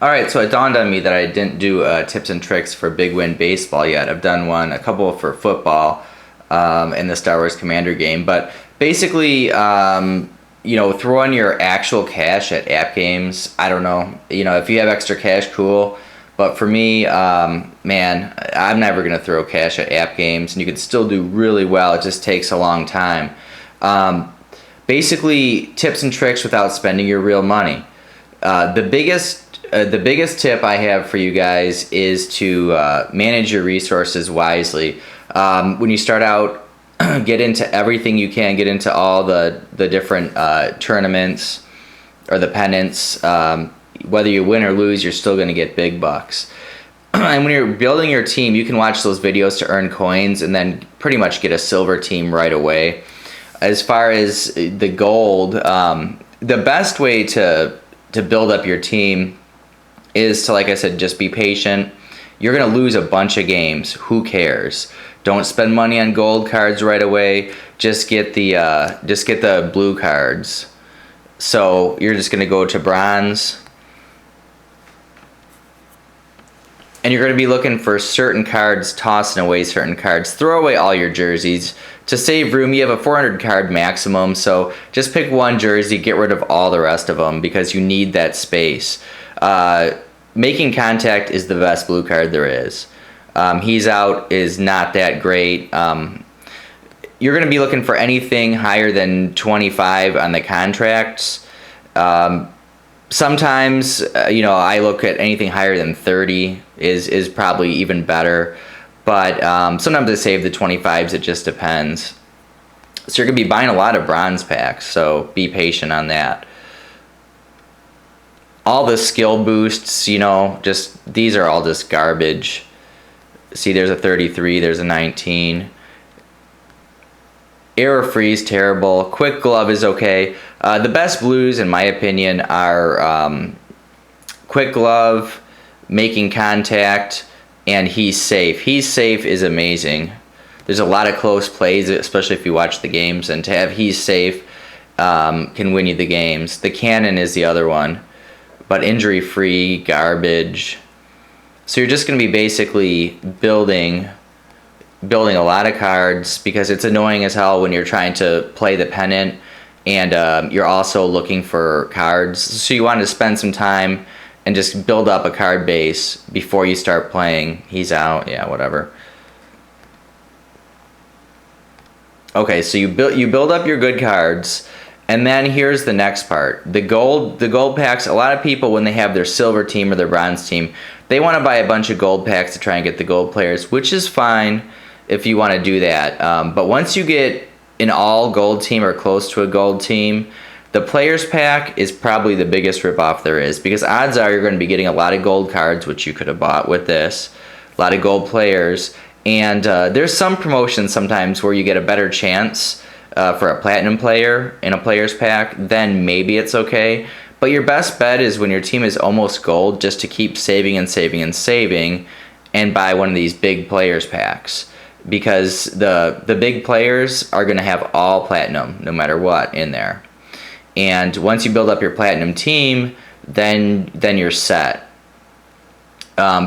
All right, so it dawned on me that I didn't do tips and tricks for Big Win Baseball yet. I've done a couple for football, in the Star Wars Commander game. But basically, throw in your actual cash at app games. I don't know. If you have extra cash, cool. But for me, man, I'm never going to throw cash at app games, and you can still do really well. It just takes a long time. Um, Basically, tips and tricks without spending your real money. The biggest tip I have for you guys is to manage your resources wisely. When you start out, get into everything you can. Get into all the different tournaments or the pennants. Whether you win or lose, you're still going to get big bucks. And when you're building your team, you can watch those videos to earn coins and then pretty much get a silver team right away. As far as the gold, the best way to build up your team is to, like I said, just be patient. You're going to lose a bunch of games. Who cares? Don't spend money on gold cards right away. Just get the blue cards. So you're just going to go to bronze. And you're going to be looking for certain cards, tossing away certain cards. Throw away all your jerseys. To save room, you have a 400 card maximum, so just pick one jersey, get rid of all the rest of them because you need that space. Making Contact is the best blue card there is. He's Out is not that great. You're going to be looking for anything higher than 25 on the contracts. Sometimes, I look at anything higher than 30 is probably even better. But sometimes I save the 25s. It just depends. So you're going to be buying a lot of bronze packs. So be patient on that. All the skill boosts, these are all just garbage. See, there's a 33. There's a 19. Error Free is terrible. Quick Glove is okay. The best blues, in my opinion, are Quick Glove, Making Contact, and He's Safe. He's Safe is amazing. There's a lot of close plays, especially if you watch the games, and to have He's Safe can win you the games. The Cannon is the other one, but Injury Free, garbage. So you're just going to be basically building a lot of cards because it's annoying as hell when you're trying to play the pennant and you're also looking for cards. So you want to spend some time and just build up a card base before you start playing. He's Out, yeah, whatever. Okay, so you build up your good cards, and then here's the next part. The gold packs. A lot of people, when they have their silver team or their bronze team, they want to buy a bunch of gold packs to try and get the gold players, which is fine if you want to do that. But once you get an all gold team or close to a gold team, the players pack is probably the biggest ripoff there is because odds are you're going to be getting a lot of gold cards, which you could have bought with this, a lot of gold players, and there's some promotions sometimes where you get a better chance for a platinum player in a players pack. Then maybe it's okay. But your best bet is when your team is almost gold, just to keep saving and saving and saving, and buy one of these big players packs. Because the big players are going to have all platinum no matter what in there. And once you build up your platinum team, then you're set.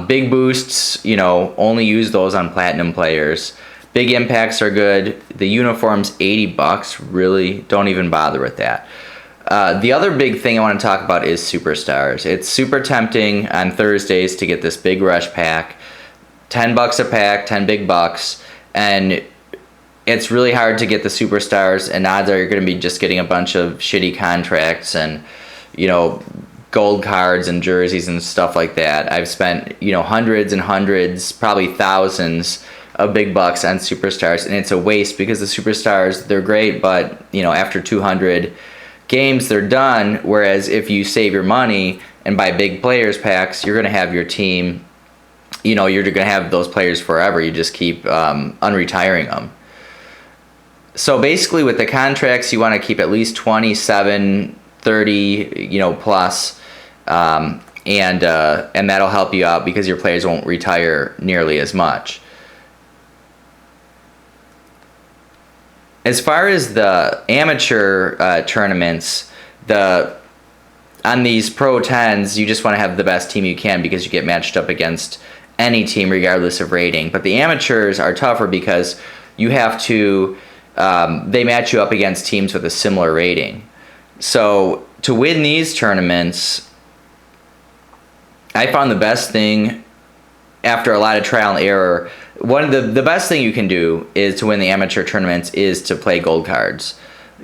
Big boosts, only use those on platinum players. Big impacts are good. The uniform's $80. Really, don't even bother with that. The other big thing I want to talk about is superstars. It's super tempting on Thursdays to get this big rush pack. $10 a pack, 10 big bucks, and it's really hard to get the superstars, and odds are you're going to be just getting a bunch of shitty contracts and, gold cards and jerseys and stuff like that. I've spent, hundreds and hundreds, probably thousands of big bucks on superstars, and it's a waste because the superstars, they're great, but, after 200 games, they're done, whereas if you save your money and buy big players packs, you're going to have your team, you're going to have those players forever. You just keep unretiring them. So basically with the contracts, you want to keep at least 27, 30, plus, and that'll help you out because your players won't retire nearly as much. As far as the amateur tournaments, the on these Pro 10s, you just want to have the best team you can because you get matched up against any team regardless of rating. But the amateurs are tougher because you have to, they match you up against teams with a similar rating. So to win these tournaments, I found the best thing after a lot of trial and error. One of the best thing you can do is to win the amateur tournaments is to play gold cards,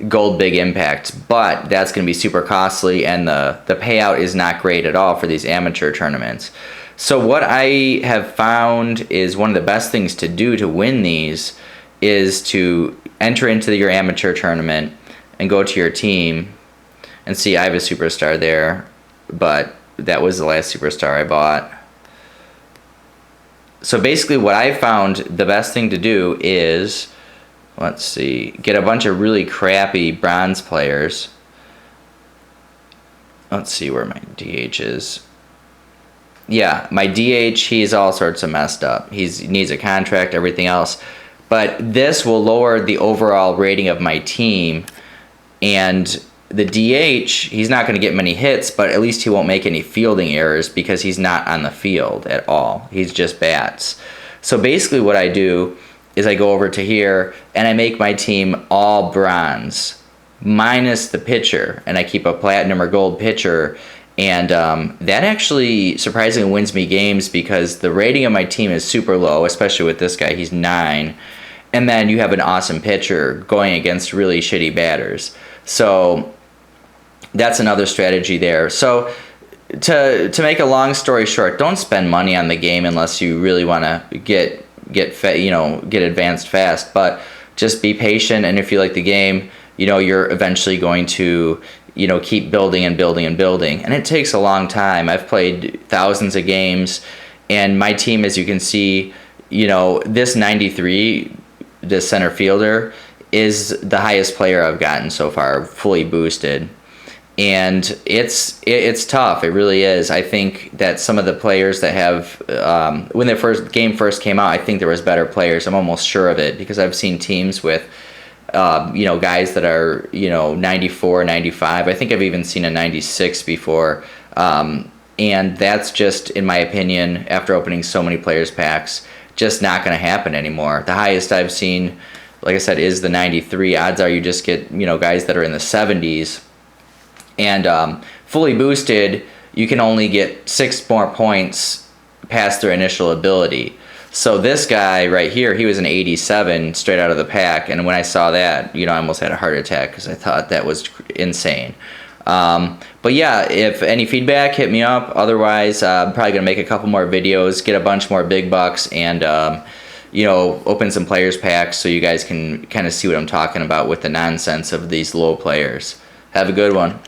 gold big impacts, but that's going to be super costly, and the payout is not great at all for these amateur tournaments. So what I have found is one of the best things to do to win these is to enter into your amateur tournament and go to your team and see. I have a superstar there, but that was the last superstar I bought. So basically what I found the best thing to do is, let's see, get a bunch of really crappy bronze players. Let's see where my DH is. Yeah, my DH, he's all sorts of messed up. He needs a contract, everything else. But this will lower the overall rating of my team. And the DH, he's not going to get many hits, but at least he won't make any fielding errors because he's not on the field at all. He's just bats. So basically what I do is I go over to here and I make my team all bronze minus the pitcher, and I keep a platinum or gold pitcher, and that actually surprisingly wins me games because the rating of my team is super low, especially with this guy. He's 9, and then you have an awesome pitcher going against really shitty batters. So that's another strategy there. So to make a long story short, don't spend money on the game unless you really want to get advanced fast. But just be patient, and if you like the game, you're eventually going to keep building and building and building. And it takes a long time. I've played thousands of games, and my team, as you can see, this 93, this center fielder, is the highest player I've gotten so far, fully boosted. And it's tough. It really is. I think that some of the players that have, when the game first came out, I think there was better players. I'm almost sure of it because I've seen teams with, guys that are, 94, 95. I think I've even seen a 96 before. And that's just, in my opinion, after opening so many players packs, just not going to happen anymore. The highest I've seen, like I said, is the 93. Odds are you just get, guys that are in the 70s. And fully boosted, you can only get 6 more points past their initial ability. So this guy right here, he was an 87 straight out of the pack. And when I saw that, I almost had a heart attack because I thought that was insane. But yeah, if any feedback, hit me up. Otherwise, I'm probably going to make a couple more videos, get a bunch more big bucks, and open some players packs so you guys can kind of see what I'm talking about with the nonsense of these low players. Have a good one.